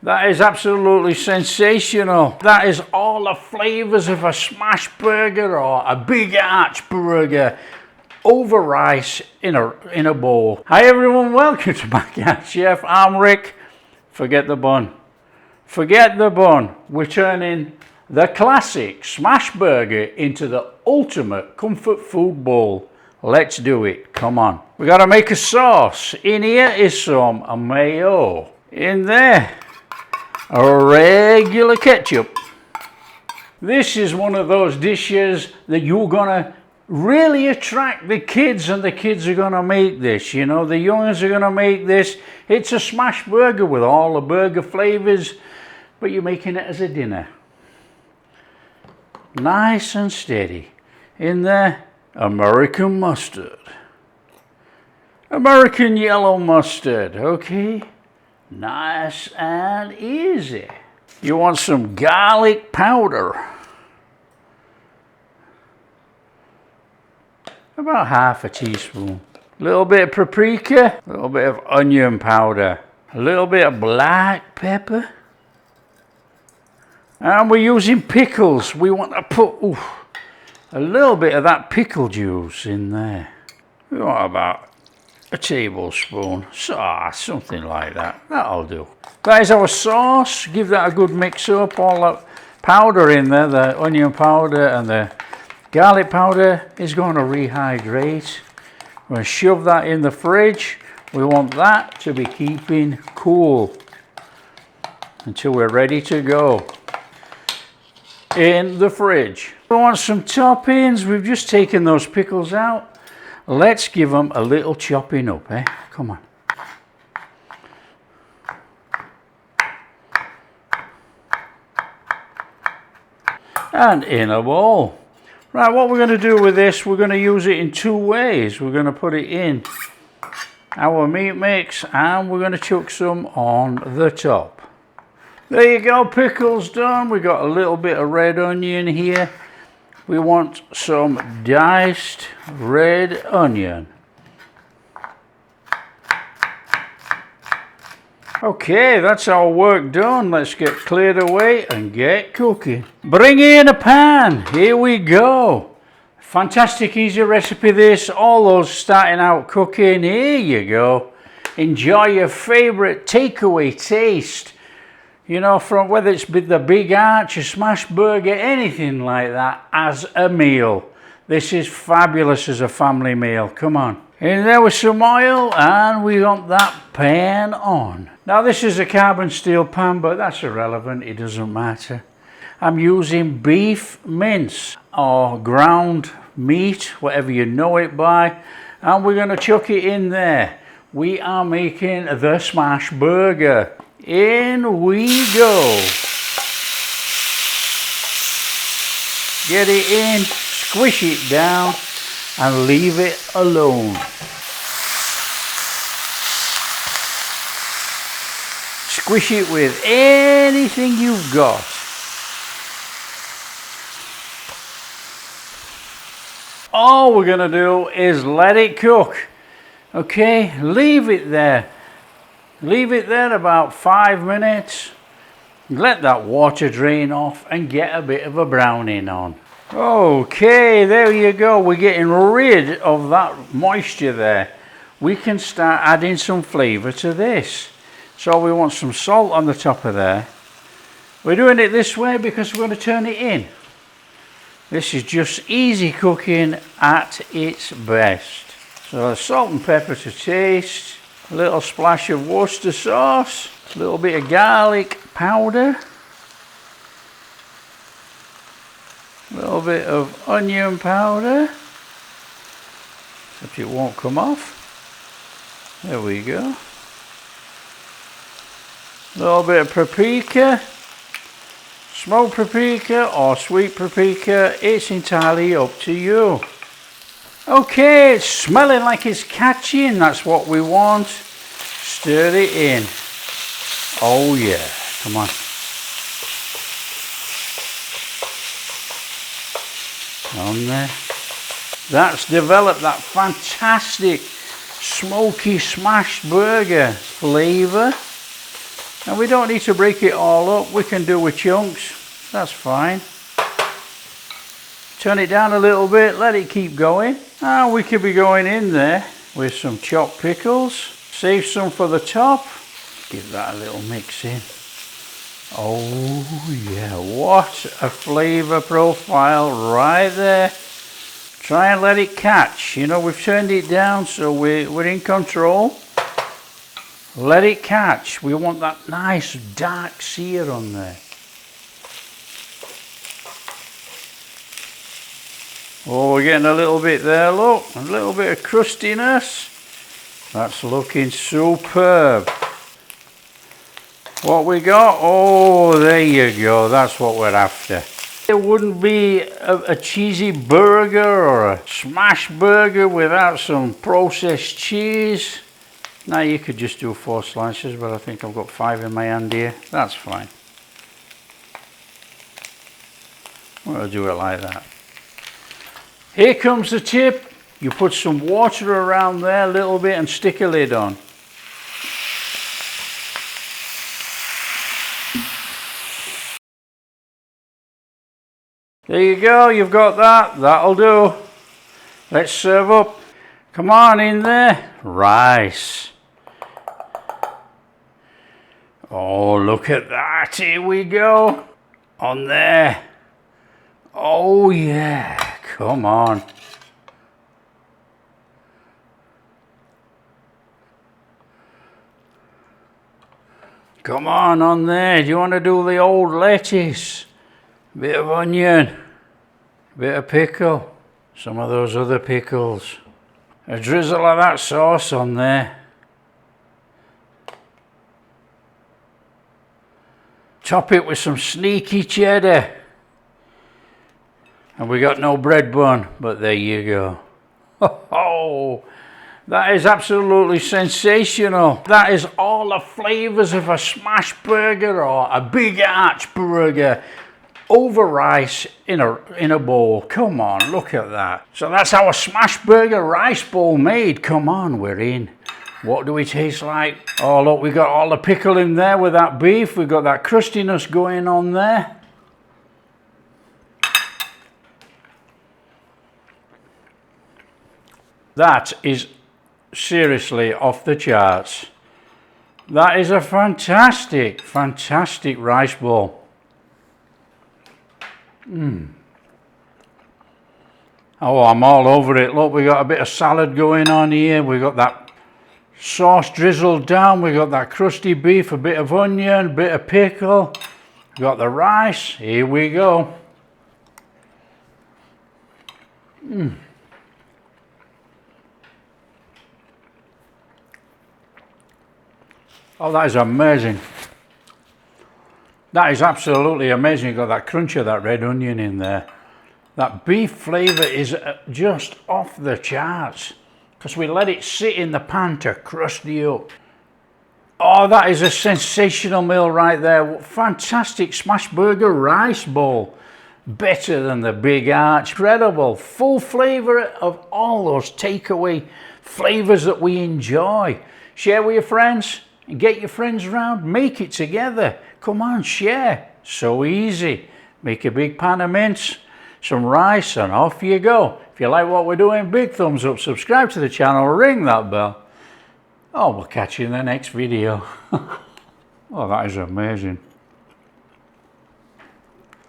That is absolutely sensational. That is all the flavors of a smash burger or a big arch burger over rice in a bowl. Hi everyone, welcome to Backyard Chef. I'm Rick. Forget the bun. Forget the bun. We're turning the classic smash burger into the ultimate comfort food bowl. Let's do it. Come on. We gotta make a sauce. In here is some mayo. In there, a regular ketchup. This is one of those dishes that you're gonna really attract the kids, and the kids are gonna make this. You know, the youngins are gonna make this. It's a smash burger with all the burger flavors, but you're making it as a dinner. Nice and steady. In there, American mustard. American yellow mustard, okay? Nice and easy. You want some garlic powder. About half a teaspoon. A little bit of paprika, a little bit of onion powder, a little bit of black pepper. And we're using pickles. We want to put a little bit of that pickle juice in there. We want about a tablespoon, something like that. That'll do. That is our sauce. Give that a good mix up. All that powder in there, the onion powder and the garlic powder, is going to rehydrate. We're going to shove that in the fridge. We want that to be keeping cool until we're ready to go. In the fridge. We want some toppings. We've just taken those pickles out. Let's give them a little chopping up, eh? Come on. And in a bowl. Right, what we're going to do with this, we're going to use it in two ways. We're going to put it in our meat mix, and we're going to chuck some on the top. There you go, pickles done. We got a little bit of red onion here. We want some diced red onion. Okay, that's our work done. Let's get cleared away and get cooking. Bring in a pan. Here we go. Fantastic easy recipe this. All those starting out cooking. Here you go. Enjoy your favorite takeaway taste. You know, from whether it's the big arch, a smash burger, anything like that, as a meal. This is fabulous as a family meal. Come on. In there with some oil, and we want that pan on. Now this is a carbon steel pan, but that's irrelevant. It doesn't matter. I'm using beef mince or ground meat, whatever you know it by, and we're going to chuck it in there. We are making the smash burger. In we go. Get it in, squish it down, and leave it alone. Squish it with anything you've got. All we're going to do is let it cook. Okay, leave it there. Leave it there about 5 minutes. Let that water drain off and get a bit of a browning on. Okay, there you go. We're getting rid of that moisture there. We can start adding some flavor to this. So we want some salt on the top of there. We're doing it this way because we're going to turn it in. This is just easy cooking at its best. So salt and pepper to taste. A little splash of Worcester sauce, a little bit of garlic powder, a little bit of onion powder, except it won't come off. There we go. A little bit of paprika, smoked paprika or sweet paprika, it's entirely up to you. Okay, it's smelling like it's catching. That's what we want. Stir it in. Oh yeah, come on. On there. That's developed that fantastic smoky smashed burger flavor. And we don't need to break it all up, we can do with chunks, that's fine. Turn it down a little bit, let it keep going. And we could be going in there with some chopped pickles. Save some for the top. Give that a little mix in. Oh yeah, what a flavour profile right there. Try and let it catch. You know, we've turned it down so we're in control. Let it catch. We want that nice dark sear on there. Oh, we're getting a little bit there, look. A little bit of crustiness. That's looking superb. What we got? Oh, there you go. That's what we're after. It wouldn't be a cheesy burger or a smash burger without some processed cheese. Now you could just do 4 slices, but I think I've got 5 in my hand here. That's fine. We'll do it like that. Here comes the tip. You put some water around there a little bit and stick a lid on. There you go, you've got that. That'll do. Let's serve up. Come on in there. Rice. Oh, look at that. Here we go. On there. Oh, yeah. Come on. Come on there. Do you want to do the old lettuce? Bit of onion. Bit of pickle. Some of those other pickles. A drizzle of that sauce on there. Top it with some sneaky cheddar. And we got no bread bun, but there you go. Oh, that is absolutely sensational. That is all the flavours of a smash burger or a big arch burger over rice in a bowl. Come on, look at that. So that's our smash burger rice bowl made. Come on, we're in. What do we taste like? Oh, look, we got all the pickle in there with that beef. We've got that crustiness going on there. That is seriously off the charts. That is a fantastic, fantastic rice bowl. Oh, I'm all over it. Look, we got a bit of salad going on here. We got that sauce drizzled down. We got that crusty beef, a bit of onion, a bit of pickle. We got the rice. Here we go. Oh, that is amazing. That is absolutely amazing. You've got that crunch of that red onion in there. That beef flavour is just off the charts because we let it sit in the pan to crusty up. Oh, that is a sensational meal right there. Fantastic smash burger rice bowl. Better than the big arch. Incredible. Full flavour of all those takeaway flavours that we enjoy. Share with your friends. And get your friends around, make it together. Come on, share. So easy. Make a big pan of mince, some rice, and off you go. If you like what we're doing, big thumbs up, subscribe to the channel, ring that bell. Oh, we'll catch you in the next video. Oh, that is amazing.